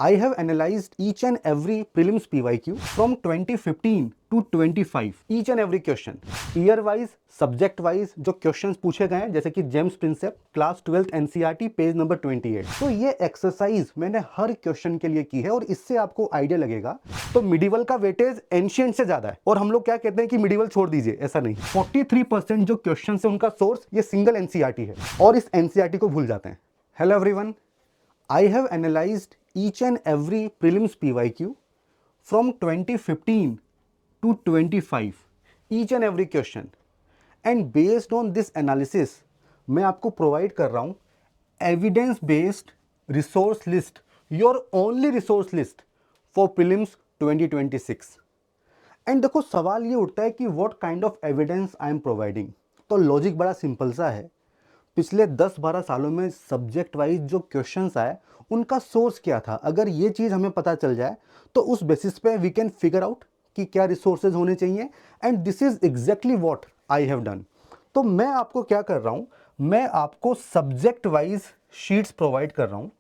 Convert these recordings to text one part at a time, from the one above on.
I have analyzed each and every prelims PYQ from 2015 to 25, each and every question, year wise, subject wise जो questions पूछे गए हैं, जैसे कि James Prinsep class 12th NCERT page number 28। तो ये exercise मैंने हर क्वेश्चन के लिए की है और इससे आपको आइडिया लगेगा। तो मिडिवल का वेटेज एंशिएंट से ज्यादा है और हम लोग क्या कहते हैं कि मिडिवल छोड़ दीजिए, ऐसा नहीं। 43% जो क्वेश्चन है उनका सोर्स ये सिंगल एनसीईआरटी है और इस एनसीईआरटी को भूल जाते हैं। Hello everyone, I have analyzed each and every prelims PYQ from 2015 to 25, each and every question, and based on this analysis मैं आपको प्रोवाइड कर रहा हूँ evidence based resource list, your only resource list for prelims 2026। And देखो सवाल ये उठता है कि what kind of evidence I am providing. तो लॉजिक बड़ा सिंपल सा है, पिछले 10-12 सालों में सब्जेक्ट वाइज जो क्वेश्चंस आए उनका सोर्स क्या था। अगर ये चीज़ हमें पता चल जाए तो उस बेसिस पे वी कैन फिगर आउट कि क्या रिसोर्सेज होने चाहिए, and this is exactly what I have done. तो मैं आपको क्या कर रहा हूँ, मैं आपको सब्जेक्ट वाइज शीट्स प्रोवाइड कर रहा हूँ,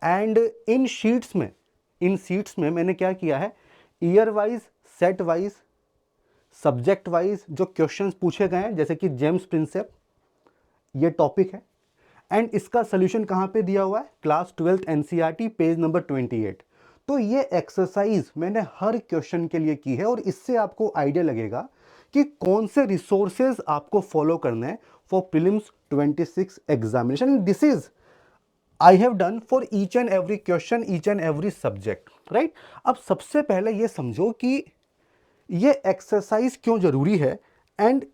एंड इन शीट्स में मैंने क्या किया है, year wise, set wise, subject wise जो क्वेश्चंस पूछे गए हैं, जैसे कि जेम्स प्रिंसेप ये टॉपिक है, एंड इसका सोल्यूशन कहाँ पे दिया हुआ है, class 12th NCERT page number 28। तो ये एक्सरसाइज मैंने हर क्वेश्चन के लिए की है और इससे आपको आइडिया लगेगा कि कौन से रिसोर्सेज आपको फॉलो करने हैं for prelims 26 examination. This is I have done for each and every question, each and every subject, right. अब सबसे पहले ये समझो कि ये एक्सरसाइज क्यों जरूरी है एंड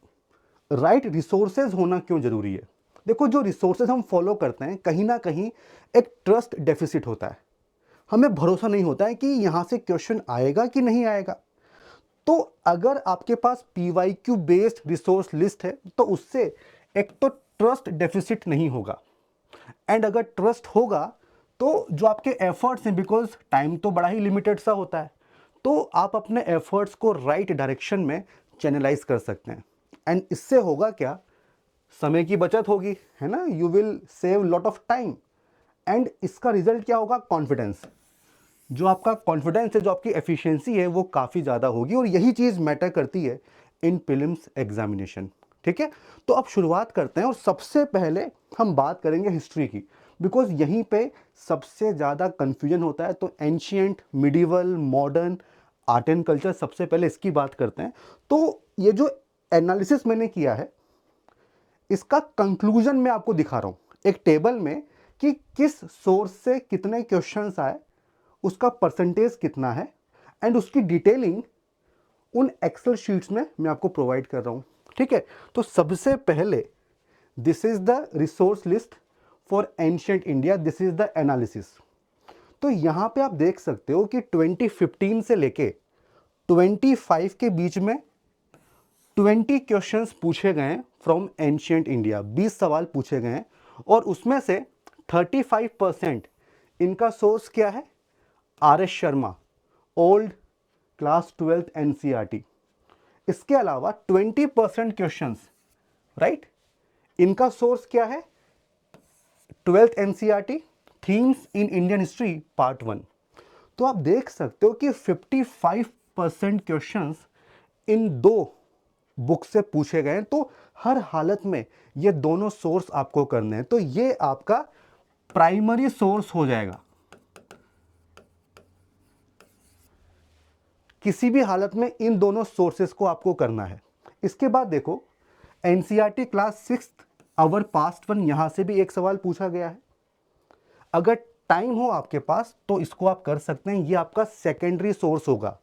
राइट रिसोर्सेज होना क्यों जरूरी है। देखो जो रिसोर्सेज हम फॉलो करते हैं कहीं ना कहीं एक ट्रस्ट डेफिसिट होता है, हमें भरोसा नहीं होता है कि यहां से क्वेश्चन आएगा कि नहीं आएगा। तो अगर आपके पास पीवाईक्यू बेस्ड रिसोर्स लिस्ट है तो उससे एक तो ट्रस्ट डेफिसिट नहीं होगा, एंड अगर ट्रस्ट होगा तो जो आपके एफर्ट्स हैं, बिकॉज टाइम तो बड़ा ही लिमिटेड सा होता है, तो आप अपने एफर्ट्स को राइट डायरेक्शन में चैनलाइज कर सकते हैं। एंड इससे होगा क्या, समय की बचत होगी, है ना, you will save lot of time, and इसका रिजल्ट क्या होगा, कॉन्फिडेंस। जो आपका कॉन्फिडेंस है, जो आपकी एफिशिएंसी है वो काफ़ी ज़्यादा होगी, और यही चीज़ मैटर करती है इन प्रीलिम्स एग्जामिनेशन। ठीक है, तो अब शुरुआत करते हैं और सबसे पहले हम बात करेंगे हिस्ट्री की, बिकॉज यहीं पे सबसे ज़्यादा कन्फ्यूजन होता है। तो ancient, medieval, modern, art and culture, सबसे पहले इसकी बात करते हैं। तो ये जो एनालिसिस मैंने किया है इसका कंक्लूजन मैं आपको दिखा रहा हूं एक टेबल में कि किस सोर्स से कितने क्वेश्चंस आए, उसका परसेंटेज कितना है, एंड उसकी डिटेलिंग उन एक्सेल शीट्स में मैं आपको प्रोवाइड कर रहा हूं। ठीक है, तो सबसे पहले this is the resource list for ancient India, this is the analysis. तो यहां पे आप देख सकते हो कि 2015 से लेके 25 के बीच में 20 क्वेश्चंस पूछे गए हैं फ्रॉम एंशियंट इंडिया, 20 सवाल पूछे गए हैं, और उसमें से 35% इनका सोर्स क्या है, R S Sharma, old class 12th NCERT. इसके अलावा 20% क्वेश्चंस, राइट, इनका सोर्स क्या है, 12th NCERT themes in Indian history part 1। तो आप देख सकते हो कि 55% क्वेश्चंस इन दो बुक से पूछे गए हैं। तो हर हालत में ये दोनों सोर्स आपको करने हैं, तो ये आपका प्राइमरी सोर्स हो जाएगा। किसी भी हालत में इन दोनों सोर्सेस को आपको करना है। इसके बाद देखो एनसीईआरटी क्लास 6 आवर पास्ट 1, यहां से भी एक सवाल पूछा गया है। अगर टाइम हो आपके पास तो इसको आप कर सकते हैं, ये आपका सेकेंडरी सोर्स होगा।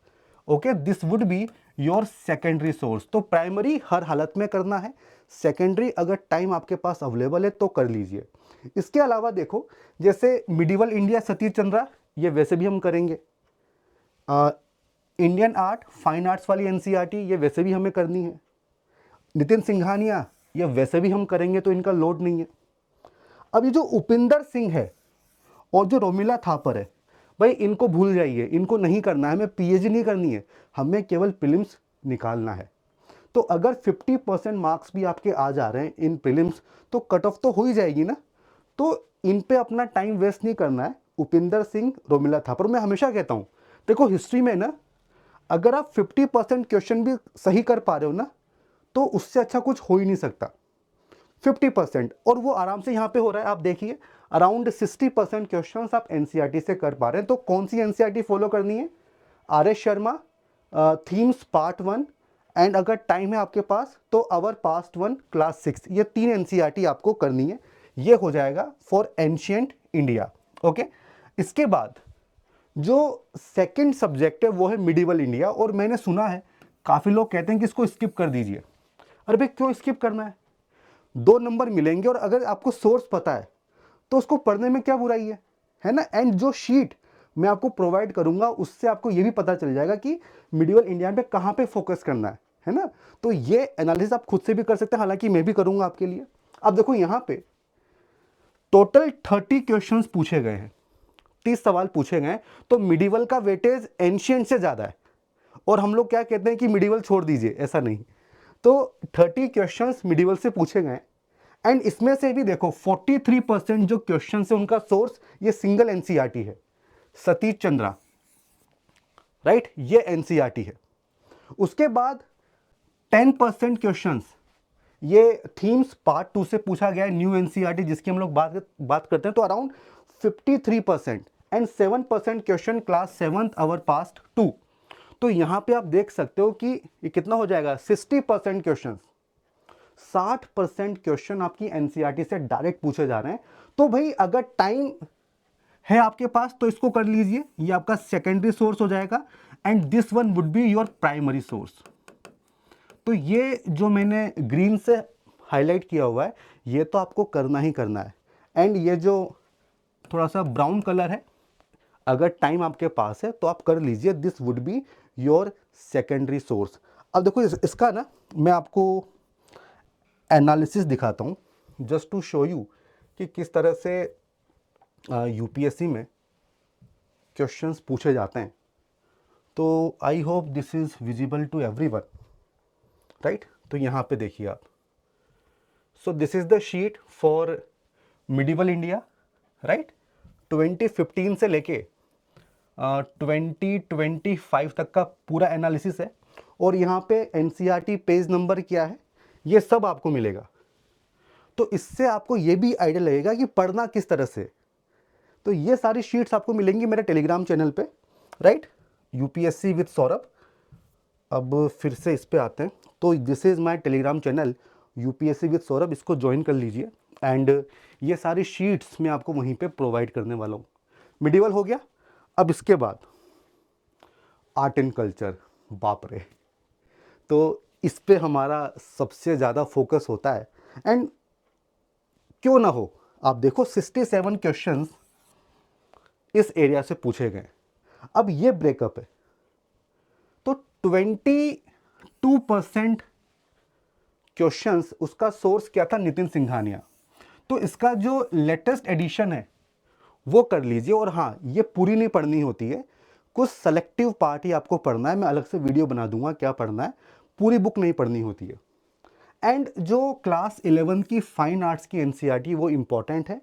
Okay, this would be your secondary source. तो प्राइमरी हर हालत में करना है, सेकेंडरी अगर टाइम आपके पास अवेलेबल है तो कर लीजिए। इसके अलावा देखो जैसे मिडिवल इंडिया सतीश चंद्रा, ये वैसे भी हम करेंगे। इंडियन आर्ट, फाइन आर्ट्स वाली एनसीईआरटी, ये वैसे भी हमें करनी है। नितिन सिंघानिया, ये वैसे भी हम करेंगे तो इनका लोड नहीं है। अब ये जो उपिंदर सिंह है और जो रोमिला थापर है, भाई इनको भूल जाइए, इनको नहीं करना है, हमें पीएचडी नहीं करनी है, हमें केवल प्रीलिम्स निकालना है। तो अगर 50% मार्क्स भी आपके आ जा रहे हैं इन प्रीलिम्स तो कट ऑफ तो हो ही जाएगी ना। तो इन पे अपना टाइम वेस्ट नहीं करना है। उपिंदर सिंह, रोमिला थापर। मैं हमेशा कहता हूँ देखो हिस्ट्री में ना अगर आप 50% क्वेश्चन भी सही कर पा रहे हो ना तो उससे अच्छा कुछ हो ही नहीं सकता। 50% और वो आराम से यहाँ पे हो रहा है। आप देखिए अराउंड 60% क्वेश्चन आप एनसीईआरटी से कर पा रहे हैं। तो कौन सी एनसीईआरटी फॉलो करनी है? R S Sharma, themes part 1 and अगर टाइम है आपके पास तो अवर पास्ट 1 क्लास 6, ये 3 एनसीईआरटी आपको करनी है। ये हो जाएगा फॉर एंशिएंट इंडिया। ओके, इसके बाद जो सेकंड सब्जेक्ट है वो है मिडिवल इंडिया। और मैंने सुना है काफ़ी लोग कहते हैं कि इसको स्किप कर दीजिए। अरे भाई क्यों स्किप करना है? 2 नंबर मिलेंगे और अगर आपको सोर्स पता है तो उसको पढ़ने में क्या बुराई है ना। एंड जो शीट मैं आपको प्रोवाइड करूंगा उससे आपको ये भी पता चल जाएगा कि मिडिवल इंडिया पे कहाँ पे फोकस करना है ना। तो ये एनालिसिस आप खुद से भी कर सकते हैं, हालांकि मैं भी करूंगा आपके लिए। अब देखो यहाँ पे टोटल 30 क्वेश्चंस पूछे गए हैं, 30 सवाल पूछे गए हैं। तो मिडिवल का वेटेज एंशिएंट से ज़्यादा है और हम लोग क्या कहते हैं कि मिडिवल छोड़ दीजिए, ऐसा नहीं। तो 30 क्वेश्चंस मिडिवल से पूछे गए एंड इसमें से भी देखो 43% जो क्वेश्चन है उनका सोर्स ये सिंगल एनसीईआरटी है, सतीश चंद्रा, राइट, ये एनसीईआरटी है। उसके बाद 10% क्वेश्चंस ये थीम्स पार्ट 2 से पूछा गया है, न्यू एनसीईआरटी जिसकी हम लोग बात करते हैं। तो around 53% and 7% question class 7th our past 2। तो यहां पे आप देख सकते हो कि ये कितना हो जाएगा, 60% क्वेश्चन, 60% क्वेश्चन आपकी एनसीईआरटी से डायरेक्ट पूछे जा रहे हैं। तो भाई अगर टाइम है आपके पास तो इसको कर लीजिए, ये आपका सेकेंडरी सोर्स हो जाएगा and this one would be your primary source. तो ये जो मैंने ग्रीन से हाईलाइट किया हुआ है ये तो आपको करना ही करना है। एंड ये जो थोड़ा सा ब्राउन कलर है अगर टाइम आपके पास है तो आप कर लीजिए, this would be your secondary source. अब देखो इसका ना मैं आपको एनालिसिस दिखाता हूँ जस्ट टू शो यू कि किस तरह से यूपीएससी में क्वेश्चंस पूछे जाते हैं। तो I hope this is visible to everyone, right. तो यहाँ पे देखिए आप, so this is the sheet for medieval India, right. 2015 से लेके 2025 तक का पूरा एनालिसिस है और यहाँ पे एनसीईआरटी पेज नंबर क्या है ये सब आपको मिलेगा। तो इससे आपको ये भी आइडिया लगेगा कि पढ़ना किस तरह से। तो ये सारी शीट्स आपको मिलेंगी मेरे टेलीग्राम चैनल पे, राइट, यूपीएससी विद सौरभ। अब फिर से इस पे आते हैं। तो this is my Telegram channel UPSC with Saurabh, इसको ज्वाइन कर लीजिए एंड ये सारी शीट्स मैं आपको वहीं पे प्रोवाइड करने वाला हूँ। मिडिवल हो गया। अब इसके बाद आर्ट एंड कल्चर, बाप रे, तो इस पे हमारा सबसे ज़्यादा फोकस होता है। एंड क्यों ना हो, आप देखो 67 क्वेश्चंस इस एरिया से पूछे गए। अब ये ब्रेकअप है तो 22% क्वेश्चंस उसका सोर्स क्या था, नितिन सिंघानिया। तो इसका जो लेटेस्ट एडिशन है वो कर लीजिए। और हाँ, ये पूरी नहीं पढ़नी होती है, कुछ सेलेक्टिव पार्ट ही आपको पढ़ना है। मैं अलग से वीडियो बना दूंगा क्या पढ़ना है, पूरी बुक नहीं पढ़नी होती है। एंड जो क्लास 11 की फाइन आर्ट्स की एनसीईआरटी वो इंपॉर्टेंट है,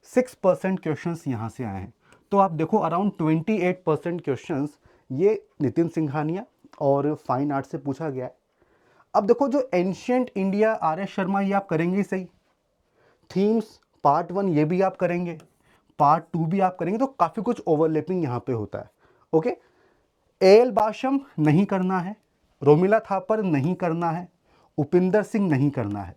6% क्वेश्चंस यहाँ से आए हैं। तो आप देखो अराउंड 28% क्वेश्चंस ये नितिन सिंघानिया और फाइन आर्ट्स से पूछा गया है। अब देखो जो ancient India R S Sharma ये आप करेंगे सही, थीम्स पार्ट 1 ये भी आप करेंगे, पार्ट 2 भी आप करेंगे, तो काफ़ी कुछ ओवरलैपिंग यहाँ पे होता है। ओके, एल बाशम नहीं करना है, रोमिला थापर नहीं करना है, उपिंदर सिंह नहीं करना है।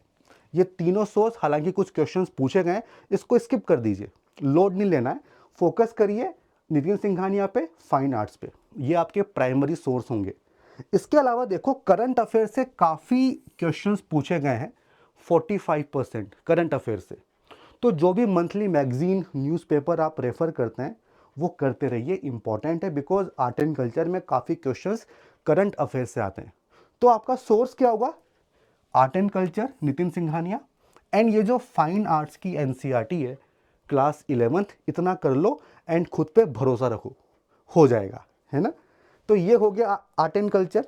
ये तीनों सोर्स, हालांकि कुछ क्वेश्चंस पूछे गए, इसको स्किप कर दीजिए, लोड नहीं लेना है, फोकस करिए नितिन सिंघानिया पे, फाइन आर्ट्स पे, ये आपके प्राइमरी सोर्स होंगे। इसके अलावा देखो करंट अफेयर से काफ़ी क्वेश्चंस पूछे गए हैं, 45% करंट अफेयर से। तो जो भी मंथली मैगजीन न्यूज़पेपर आप रेफर करते हैं वो करते रहिए, इंपॉर्टेंट है, बिकॉज आर्ट एंड कल्चर में काफ़ी क्वेश्चंस करंट अफेयर से आते हैं। तो आपका सोर्स क्या होगा, art and culture, Nitin Singhania. And ये जो फाइन आर्ट्स की एनसीईआरटी है क्लास 11th, इतना कर लो एंड खुद पे भरोसा रखो, हो जाएगा, है ना। तो ये हो गया आर्ट एंड कल्चर।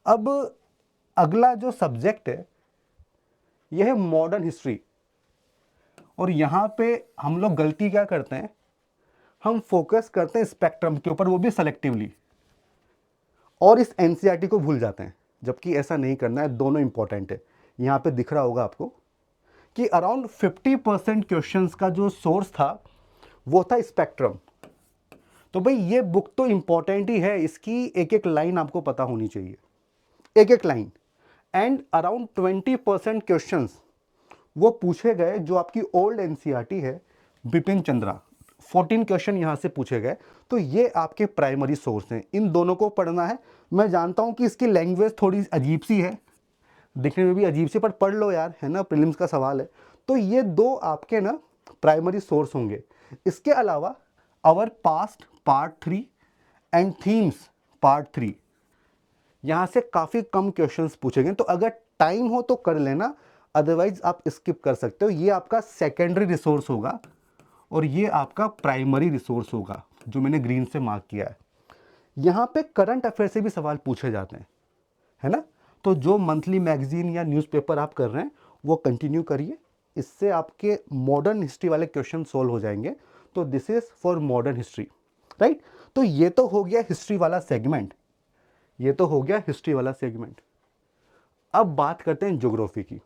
अब अगला जो सब्जेक्ट है यह है मॉडर्न हिस्ट्री। और यहाँ पे हम लोग गलती क्या करते हैं, हम फोकस करते हैं स्पेक्ट्रम के ऊपर, वो भी सेलेक्टिवली, और इस एनसीईआरटी को भूल जाते हैं, जबकि ऐसा नहीं करना है, दोनों इंपॉर्टेंट है। यहाँ पे दिख रहा होगा आपको कि अराउंड 50% क्वेश्चंस का जो सोर्स था वो था स्पेक्ट्रम। तो भाई ये बुक तो इंपॉर्टेंट ही है, इसकी एक एक लाइन आपको पता होनी चाहिए, एक एक लाइन। एंड अराउंड 20% क्वेश्चंस वो पूछे गए जो आपकी ओल्ड एनसीईआरटी है, बिपिन चंद्रा, 14 क्वेश्चन यहाँ से पूछे गए। तो ये आपके प्राइमरी सोर्स हैं, इन दोनों को पढ़ना है। मैं जानता हूँ कि इसकी लैंग्वेज थोड़ी अजीब सी है, दिखने में भी अजीब सी, पर पढ़ लो यार, है ना, प्रीलिम्स का सवाल है। तो ये दो आपके ना प्राइमरी सोर्स होंगे। इसके अलावा our past part 3 and themes part 3, यहाँ से काफ़ी कम क्वेश्चंस पूछे गए, तो अगर टाइम हो तो कर लेना, अदरवाइज आप स्किप कर सकते हो। ये आपका सेकेंडरी रिसोर्स होगा और ये आपका प्राइमरी रिसोर्स होगा, जो मैंने ग्रीन से मार्क किया है। यहाँ पे करंट अफेयर से भी सवाल पूछे जाते हैं, है ना। तो जो मंथली मैगजीन या न्यूज़पेपर आप कर रहे हैं वो कंटिन्यू करिए, इससे आपके मॉडर्न हिस्ट्री वाले क्वेश्चन सॉल्व हो जाएंगे। तो this is for modern history, right. तो ये तो हो गया हिस्ट्री वाला सेगमेंट, ये तो हो गया हिस्ट्री वाला सेगमेंट। अब बात करते हैं ज्योग्राफी की।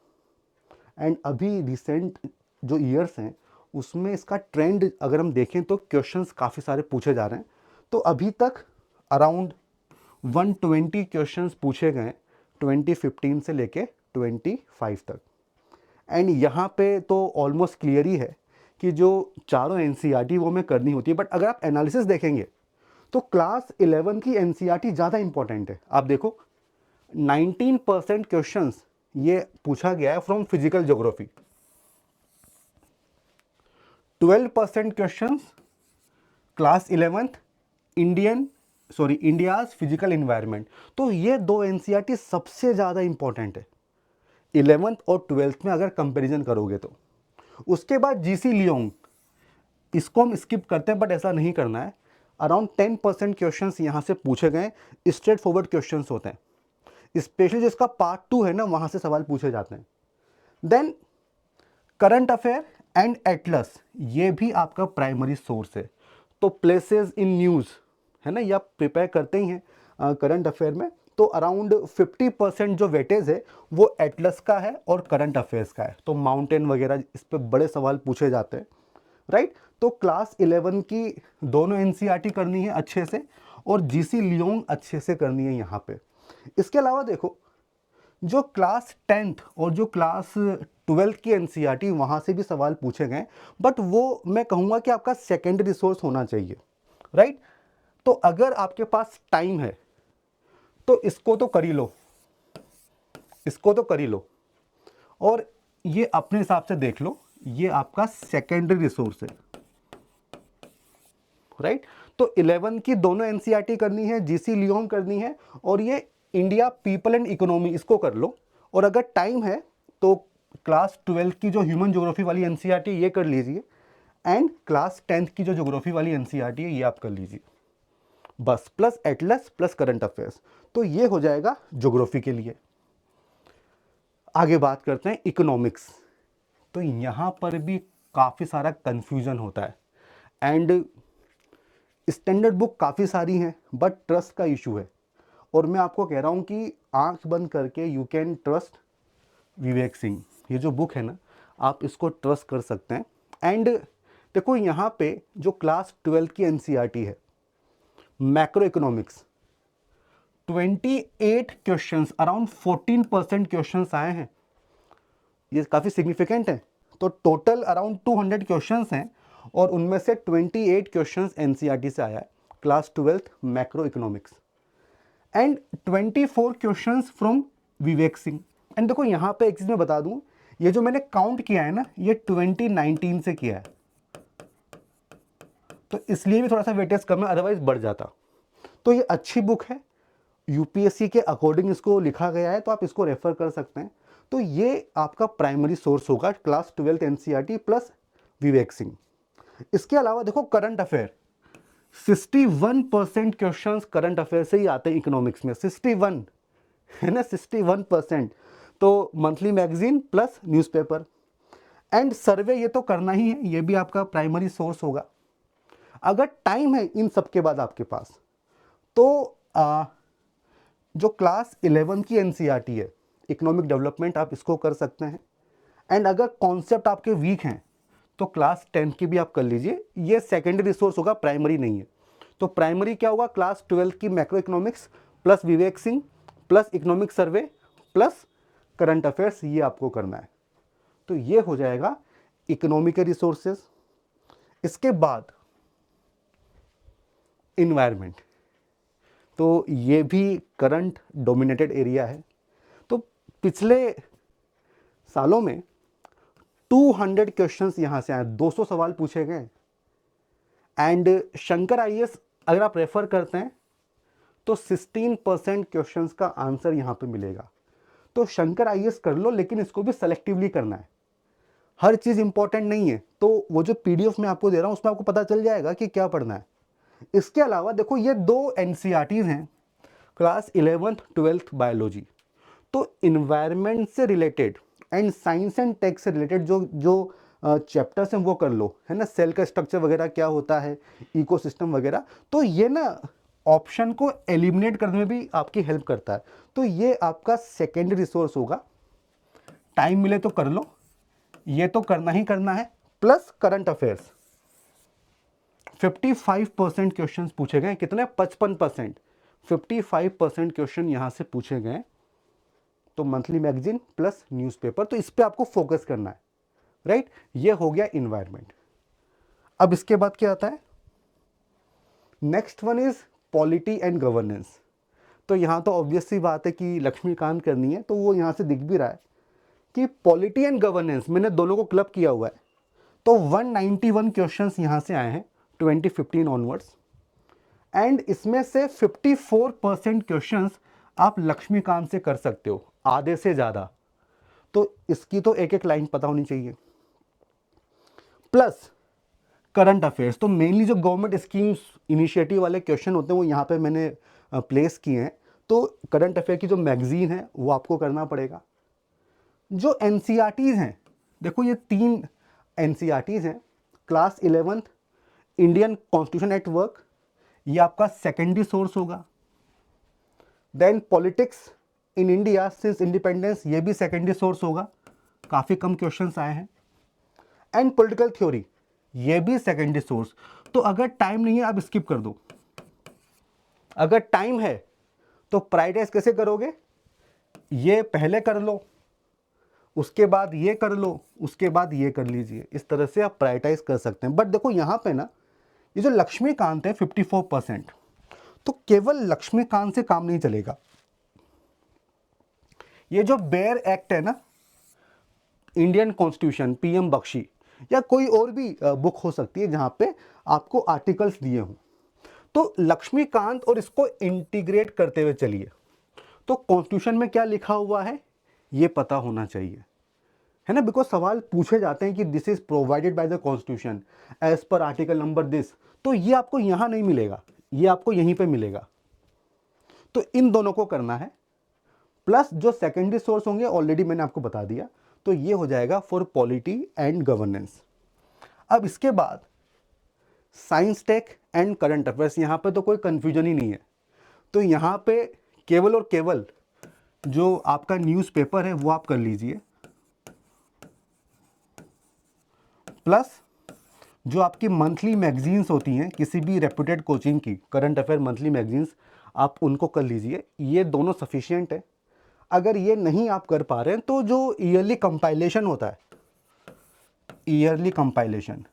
एंड अभी रिसेंट जो ईयर्स हैं उसमें इसका ट्रेंड अगर हम देखें तो क्वेश्चंस काफ़ी सारे पूछे जा रहे हैं। तो अभी तक अराउंड 120 क्वेश्चंस पूछे गए 2015 से लेके 25 तक। एंड यहाँ पे तो ऑलमोस्ट क्लियर ही है कि जो चारों एनसीईआरटी वो में करनी होती है, बट अगर आप एनालिसिस देखेंगे तो क्लास 11 की एनसीईआरटी ज़्यादा इंपॉर्टेंट है। आप देखो 19% क्वेश्चंस ये पूछा गया है from physical geography, 12% questions class 11th India's physical environment. तो ये दो एनसीईआरटी सबसे ज़्यादा इंपॉर्टेंट है 11th और 12th में अगर कंपैरिजन करोगे तो। उसके बाद जीसी लियोंग, इसको हम स्किप करते हैं, बट ऐसा नहीं करना है। अराउंड 10% क्वेश्चंस यहाँ से पूछे गए, स्ट्रेट फॉरवर्ड क्वेश्चंस होते हैं, स्पेशली जिसका पार्ट 2 है ना, वहाँ से सवाल पूछे जाते हैं। Then current affair and atlas, ये भी आपका प्राइमरी सोर्स है। तो प्लेसेस इन न्यूज़, है ना, ये आप प्रिपेयर करते ही हैं करंट अफेयर में। तो अराउंड 50% जो वेटेज है वो एटलस का है और करंट अफेयर्स का है। तो माउंटेन वगैरह इस पर बड़े सवाल पूछे जाते हैं, राइट। तो क्लास 11 की दोनों एनसीईआरटी करनी है अच्छे से, और जीसी लियोंग अच्छे से करनी है यहाँ पे। इसके अलावा देखो जो क्लास 10th और जो क्लास 12th की एनसीईआरटी, वहाँ से भी सवाल पूछे गए, बट वो मैं कहूँगा कि आपका सेकेंडरी रिसोर्स होना चाहिए, राइट। तो अगर आपके पास टाइम है तो इसको तो कर ही लो, इसको तो कर ही लो, और ये अपने हिसाब से देख लो, ये आपका सेकेंडरी रिसोर्स है, राइट। तो 11 की दोनों एनसीईआरटी करनी है, जीसी लियोंग करनी है, और ये इंडिया पीपल एंड इकोनॉमी इसको कर लो। और अगर टाइम है तो क्लास 12 की जो ह्यूमन ज्योग्राफी वाली एनसीईआरटी ये कर लीजिए, एंड क्लास 10th की जो ज्योग्राफी वाली एनसीईआरटी है ये आप कर लीजिए, बस, plus Atlas plus current affairs. तो ये हो जाएगा ज्योग्राफी के लिए। आगे बात करते हैं इकोनॉमिक्स। तो यहाँ पर भी काफ़ी सारा कन्फ्यूजन होता है, एंड स्टैंडर्ड बुक काफ़ी सारी हैं, बट ट्रस्ट का इशू है। और मैं आपको कह रहा हूँ कि आंख बंद करके you can trust Vivek Singh, ये जो बुक है ना, आप इसको ट्रस्ट कर सकते हैं। एंड देखो यहाँ पे जो क्लास 12 की एनसीईआरटी है, macro economics, 28 questions, around 14% questions आए हैं, ये काफ़ी सिग्निफिकेंट है। तो टोटल अराउंड 200 क्वेश्चंस हैं, और उनमें से 28 क्वेश्चंस एनसीईआरटी से आया है, class 12th macro economics, and 24 questions from Vivek Singh. And देखो यहाँ पे एक चीज़ मैं बता दूँ, ये जो मैंने काउंट किया है ना, ये 2019 से किया है, तो इसलिए भी थोड़ा सा वेटेज कम है, अदरवाइज बढ़ जाता। तो ये अच्छी बुक है, यूपीएससी के अकॉर्डिंग इसको लिखा गया है, तो आप इसको रेफर कर सकते हैं। तो ये आपका प्राइमरी सोर्स होगा, class 12 NCERT plus Vivek Singh. इसके अलावा देखो current affair, 61% questions current affair से ही आते हैं इकोनॉमिक्स में, 61 है ना, 61%। तो monthly magazine plus newspaper and सर्वे, ये तो करना ही है, ये भी आपका प्राइमरी सोर्स होगा। अगर टाइम है इन सब के बाद आपके पास, तो जो क्लास 11 की एनसीईआरटी है, इकोनॉमिक डेवलपमेंट, आप इसको कर सकते हैं। एंड अगर कॉन्सेप्ट आपके वीक हैं तो क्लास 10 की भी आप कर लीजिए। ये सेकेंडरी रिसोर्स होगा, प्राइमरी नहीं है। तो प्राइमरी क्या होगा, क्लास 12 की macro economics plus Vivek Singh plus economic survey plus current affairs, ये आपको करना है। तो ये हो जाएगा इकोनॉमिक रिसोर्सेज। इसके बाद इन्वायरमेंट, तो ये भी करंट डोमिनेटेड एरिया है। तो पिछले सालों में 200 क्वेश्चंस यहाँ से आए, 200 सवाल पूछे गए। एंड शंकर आईएएस अगर आप रेफर करते हैं तो 16% क्वेश्चंस का आंसर यहाँ पे मिलेगा। तो शंकर आईएएस कर लो, लेकिन इसको भी सेलेक्टिवली करना है, हर चीज़ इंपॉर्टेंट नहीं है। तो वो जो पीडीएफ मैं आपको दे रहा हूँ उसमें आपको पता चल जाएगा कि क्या पढ़ना है। इसके अलावा देखो, ये 2 एनसीईआरटीज हैं, क्लास 11th 12th बायोलॉजी। तो इन्वायरमेंट से related and science and tech से रिलेटेड जो जो चैप्टर्स हैं वो कर लो, है ना। सेल का स्ट्रक्चर वगैरह क्या होता है, इकोसिस्टम वगैरह, तो ये ना ऑप्शन को एलिमिनेट करने में भी आपकी हेल्प करता है। तो ये आपका सेकेंडरी रिसोर्स होगा। टाइम मिले तो कर लो, ये तो करना ही करना है। प्लस करंट अफेयर्स, 55% क्वेश्चंस पूछे गए। कितने, 55%, 55% क्वेश्चन यहां से पूछे गए। तो मंथली मैगजीन प्लस न्यूज़पेपर, तो इस पे आपको फोकस करना है, राइट। ये हो गया इन्वायरमेंट। अब इसके बाद क्या आता है, next one is polity and governance. तो यहाँ तो ऑब्वियस सी बात है कि लक्ष्मीकांत करनी है, तो वो यहाँ से दिख भी रहा है कि पॉलिटी एंड गवर्नेंस मैंने दोनों को क्लब किया हुआ है। तो 191 क्वेश्चंस यहाँ से आए हैं 2015 ऑनवर्ड्स। एंड इसमें से 54% क्वेश्चंस आप लक्ष्मीकांत से कर सकते हो, आधे से ज़्यादा। तो इसकी तो एक एक लाइन पता होनी चाहिए। प्लस करंट अफेयर्स, तो मेनली जो गवर्नमेंट स्कीम्स इनिशिएटिव वाले क्वेश्चन होते हैं वो यहाँ पे मैंने प्लेस किए हैं। तो करंट अफेयर की जो मैगजीन है वो आपको करना पड़ेगा। जो एनसीईआरटीज़ हैं, देखो ये 3 एनसीईआरटीज़ हैं। Class 11th Indian constitution at work, ये आपका सेकेंडरी सोर्स होगा। Then politics in India since independence, ये भी सेकेंडरी सोर्स होगा, काफ़ी कम क्वेश्चंस आए हैं। एंड पॉलिटिकल थ्योरी, ये भी सेकेंडरी सोर्स। तो अगर टाइम नहीं है आप स्किप कर दो, अगर टाइम है तो प्रायोरिटाइज कैसे करोगे, ये पहले कर लो, उसके बाद ये कर लो, उसके बाद ये कर लीजिए। इस तरह से आप प्रायोरिटाइज कर सकते हैं। बट देखो यहाँ पे ना, ये जो लक्ष्मीकांत है 54%, तो केवल लक्ष्मीकांत से काम नहीं चलेगा। ये जो बेयर एक्ट है ना, इंडियन कॉन्स्टिट्यूशन, पीएम बख्शी, या कोई और भी बुक हो सकती है जहां पे आपको आर्टिकल्स दिए हों, तो लक्ष्मीकांत और इसको इंटीग्रेट करते हुए चलिए। तो कॉन्स्टिट्यूशन में क्या लिखा हुआ है ये पता होना चाहिए, है ना। बिकॉज सवाल पूछे जाते हैं कि this is provided by the constitution as per article number this, तो ये आपको यहां नहीं मिलेगा, ये आपको यहीं पे मिलेगा। तो इन दोनों को करना है। प्लस जो सेकेंडरी सोर्स होंगे ऑलरेडी मैंने आपको बता दिया। तो ये हो जाएगा फॉर पॉलिटी एंड गवर्नेंस। अब इसके बाद science tech and current affairs, यहाँ पे तो कोई कंफ्यूजन ही नहीं है। तो यहाँ पे केवल और केवल जो आपका न्यूज़पेपर है वो आप कर लीजिए, प्लस जो आपकी मंथली मैगजीन्स होती हैं किसी भी रेप्यूटेड कोचिंग की, करंट अफेयर मंथली मैगजीन्स, आप उनको कर लीजिए। ये दोनों सफिशिएंट है। अगर ये नहीं आप कर पा रहे हैं तो जो ईयरली कंपाइलेशन होता है, ईयरली कंपाइलेशन,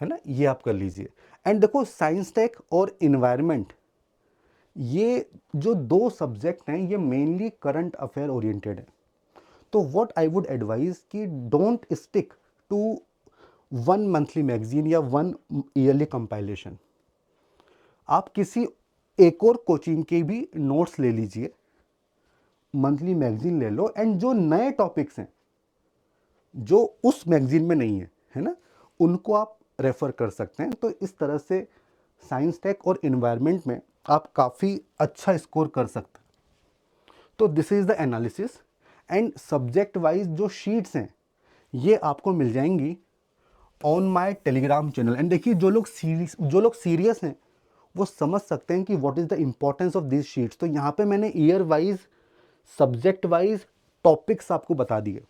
है ना, ये आप कर लीजिए। एंड देखो साइंस टेक और इन्वायरमेंट, ये जो 2 सब्जेक्ट हैं ये मेनली करंट अफेयर ओरिएंटेड है। तो व्हाट आई वुड एडवाइज कि don't stick to 1 monthly magazine या 1 ईयरली कंपाइलेशन। आप किसी एक और कोचिंग के भी नोट्स ले लीजिए, मंथली मैगजीन ले लो। एंड जो नए टॉपिक्स हैं जो उस मैगजीन में नहीं है, है ना, उनको आप रेफर कर सकते हैं। तो इस तरह से साइंस टेक और इन्वायरमेंट में आप काफ़ी अच्छा स्कोर कर सकते हैं। तो this is the analysis. And subject wise जो शीट्स हैं ये आपको मिल जाएंगी on my Telegram channel. And देखिए जो लोग सीरियस हैं वो समझ सकते हैं कि what is the importance of this sheets. तो यहाँ पे मैंने year wise, subject wise topics आपको बता दिए,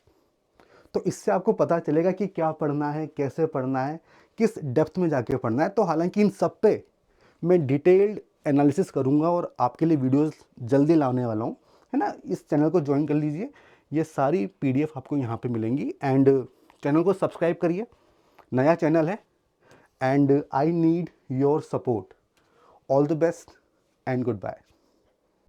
तो इससे आपको पता चलेगा कि क्या पढ़ना है, कैसे पढ़ना है, किस डेप्थ में जाके पढ़ना है। तो हालांकि इन सब पे मैं डिटेल्ड एनालिसिस करूंगा और आपके लिए वीडियोस जल्दी लाने वाला हूँ, है ना। इस चैनल को ज्वाइन कर लीजिए, ये सारी PDF आपको यहाँ पे मिलेंगी। एंड चैनल को सब्सक्राइब करिए, नया चैनल है, and I need your support. All the best and good bye.